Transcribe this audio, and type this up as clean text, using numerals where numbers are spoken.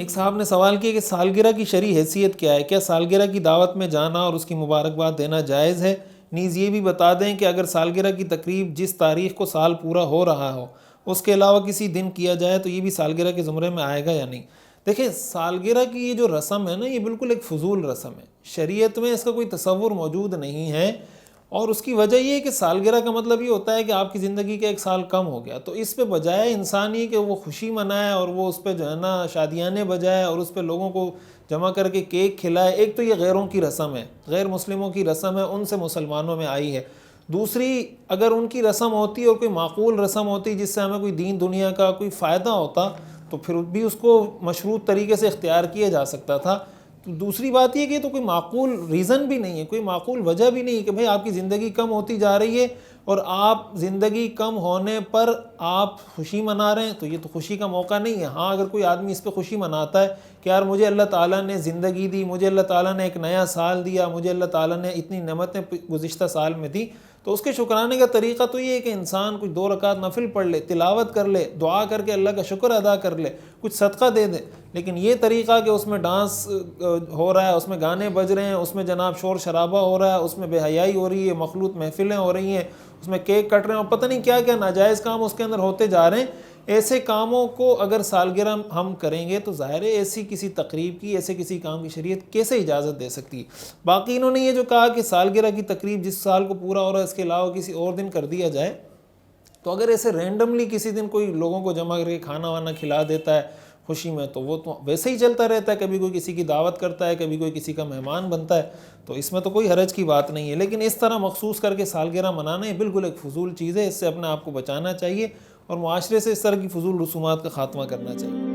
ایک صاحب نے سوال کیا کہ سالگرہ کی شرعی حیثیت کیا ہے؟ کیا سالگرہ کی دعوت میں جانا اور اس کی مبارکباد دینا جائز ہے؟ نیز یہ بھی بتا دیں کہ اگر سالگرہ کی تقریب جس تاریخ کو سال پورا ہو رہا ہو اس کے علاوہ کسی دن کیا جائے تو یہ بھی سالگرہ کے زمرے میں آئے گا یا نہیں؟ دیکھیں، سالگرہ کی یہ جو رسم ہے نا، یہ بالکل ایک فضول رسم ہے، شریعت میں اس کا کوئی تصور موجود نہیں ہے، اور اس کی وجہ یہ ہے کہ سالگرہ کا مطلب یہ ہوتا ہے کہ آپ کی زندگی کا ایک سال کم ہو گیا، تو اس پہ بجائے انسان یہ کہ وہ خوشی منائے اور وہ اس پہ جو ہے نا شادیانے بجائے اور اس پہ لوگوں کو جمع کر کے کیک کھلائے، ایک تو یہ غیروں کی رسم ہے، غیر مسلموں کی رسم ہے، ان سے مسلمانوں میں آئی ہے۔ دوسری، اگر ان کی رسم ہوتی اور کوئی معقول رسم ہوتی جس سے ہمیں کوئی دین دنیا کا کوئی فائدہ ہوتا تو پھر بھی اس کو مشروط طریقے سے اختیار کیا جا سکتا تھا۔ تو دوسری بات یہ کہ تو کوئی معقول ریزن بھی نہیں ہے، کوئی معقول وجہ بھی نہیں ہے کہ بھئی آپ کی زندگی کم ہوتی جا رہی ہے اور آپ زندگی کم ہونے پر آپ خوشی منا رہے ہیں، تو یہ تو خوشی کا موقع نہیں ہے۔ ہاں، اگر کوئی آدمی اس پہ خوشی مناتا ہے کہ یار مجھے اللہ تعالیٰ نے زندگی دی، مجھے اللہ تعالیٰ نے ایک نیا سال دیا، مجھے اللہ تعالیٰ نے اتنی نعمتیں گزشتہ سال میں دی، تو اس کے شکرانے کا طریقہ تو یہ ہے کہ انسان کچھ 2 رکعت نفل پڑھ لے، تلاوت کر لے، دعا کر کے اللہ کا شکر ادا کر لے، کچھ صدقہ دے دے۔ لیکن یہ طریقہ کہ اس میں ڈانس ہو رہا ہے، اس میں گانے بج رہے ہیں، اس میں جناب شور شرابہ ہو رہا ہے، اس میں بے حیائی ہو رہی ہے، مخلوط محفلیں ہو رہی ہیں، اس میں کیک کٹ رہے ہیں اور پتہ نہیں کیا کیا ناجائز کام اس کے اندر ہوتے جا رہے ہیں، ایسے کاموں کو اگر سالگرہ ہم کریں گے تو ظاہر ہے ایسی کسی تقریب کی، ایسے کسی کام کی شریعت کیسے اجازت دے سکتی ہے؟ باقی انہوں نے یہ جو کہا کہ سالگرہ کی تقریب جس سال کو پورا ہو رہا ہے اس کے علاوہ کسی اور دن کر دیا جائے، تو اگر ایسے رینڈملی کسی دن کوئی لوگوں کو جمع کر کے کھانا وانا کھلا دیتا ہے خوشی میں، تو وہ تو ویسے ہی چلتا رہتا ہے، کبھی کوئی کسی کی دعوت کرتا ہے، کبھی کوئی کسی کا مہمان بنتا ہے، تو اس میں تو کوئی حرج کی بات نہیں ہے۔ لیکن اس طرح مخصوص کر کے سالگرہ منانا یہ بالکل ایک فضول چیز ہے، اس سے اپنے آپ کو بچانا چاہیے اور معاشرے سے اس طرح کی فضول رسومات کا خاتمہ کرنا چاہیے۔